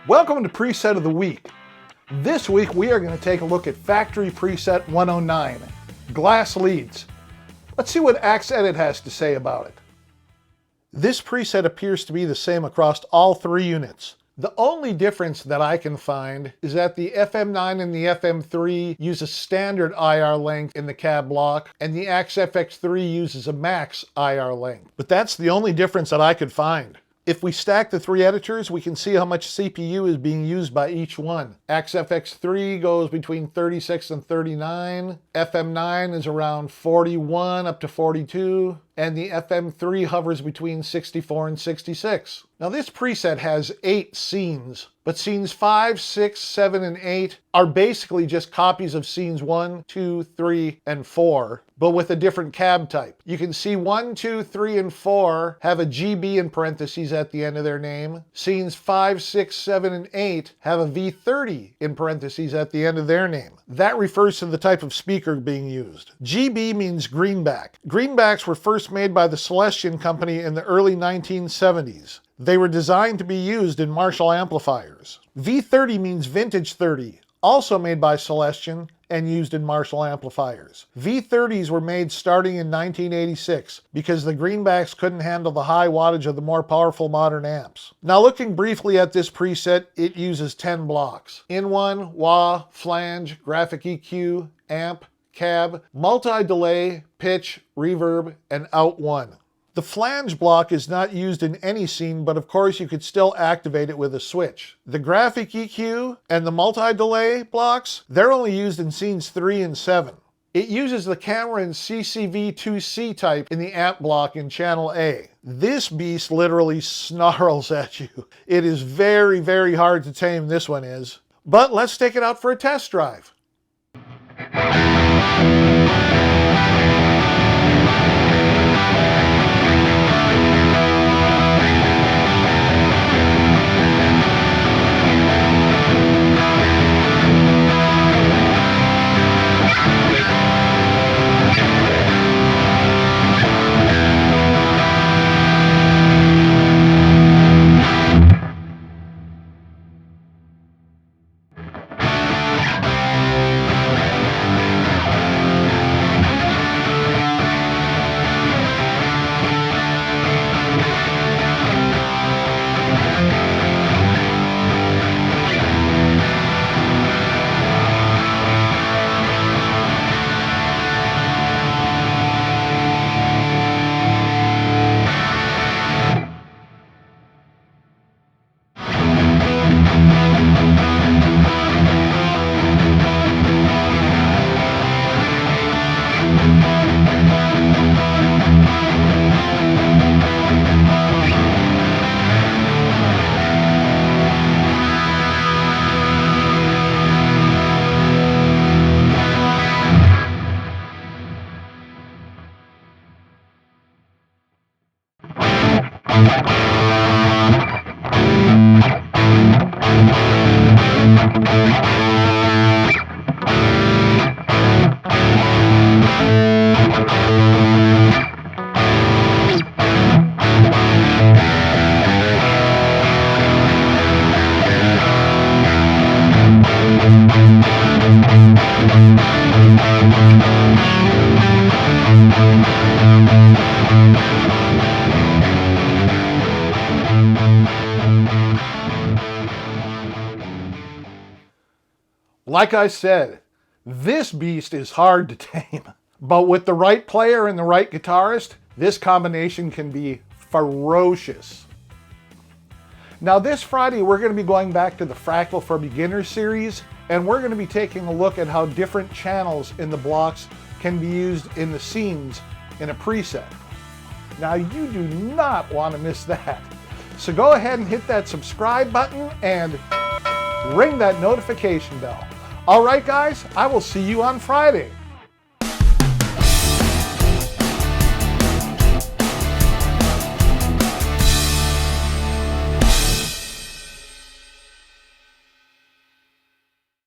Welcome to Preset of the Week. This week we are going to take a look at Factory Preset 109, Glass Leads. Let's see what Axe Edit has to say about it. This preset appears to be the same across all three units. The only difference that I can find is that the FM9 and the FM3 use a standard IR length in the cab block, and the Axe FX3 uses a max IR length. But that's the only difference that I could find. If we stack the three editors, we can see how much CPU is being used by each one. Axe FX3 goes between 36 and 39, FM9 is around 41 up to 42, and the FM3 hovers between 64 and 66. Now this preset has 8 scenes, but scenes 5, 6, 7, and 8 are basically just copies of scenes 1, 2, 3, and 4, but with a different cab type. You can see 1, 2, 3, and 4 have a GB in parentheses at the end of their name. Scenes 5, 6, 7, and 8 have a V30 in parentheses at the end of their name. That refers to the type of speaker being used. GB means greenback. Greenbacks were first made by the Celestion Company in the early 1970s. They were designed to be used in Marshall amplifiers. V30 means vintage 30, also made by Celestion and used in Marshall amplifiers. V30s were made starting in 1986 because the greenbacks couldn't handle the high wattage of the more powerful modern amps. Now looking briefly at this preset, it uses 10 blocks. In1, wah, flange, graphic EQ, amp, cab, multi-delay, pitch, reverb, and out 1. The flange block is not used in any scene, but of course you could still activate it with a switch. The graphic EQ and the multi-delay blocks, they're only used in scenes 3 and 7. It uses the Cameron CCV 2C type in the amp block in channel A. This beast literally snarls at you. It is very, very hard to tame, this one is. But let's take it out for a test drive. Like I said, this beast is hard to tame, but with the right player and the right guitarist, this combination can be ferocious. Now this Friday, we're going to be going back to the Fractal for Beginners series, and we're going to be taking a look at how different channels in the blocks can be used in the scenes in a preset. Now you do not want to miss that. So go ahead and hit that subscribe button and ring that notification bell. All right, guys, I will see you on Friday.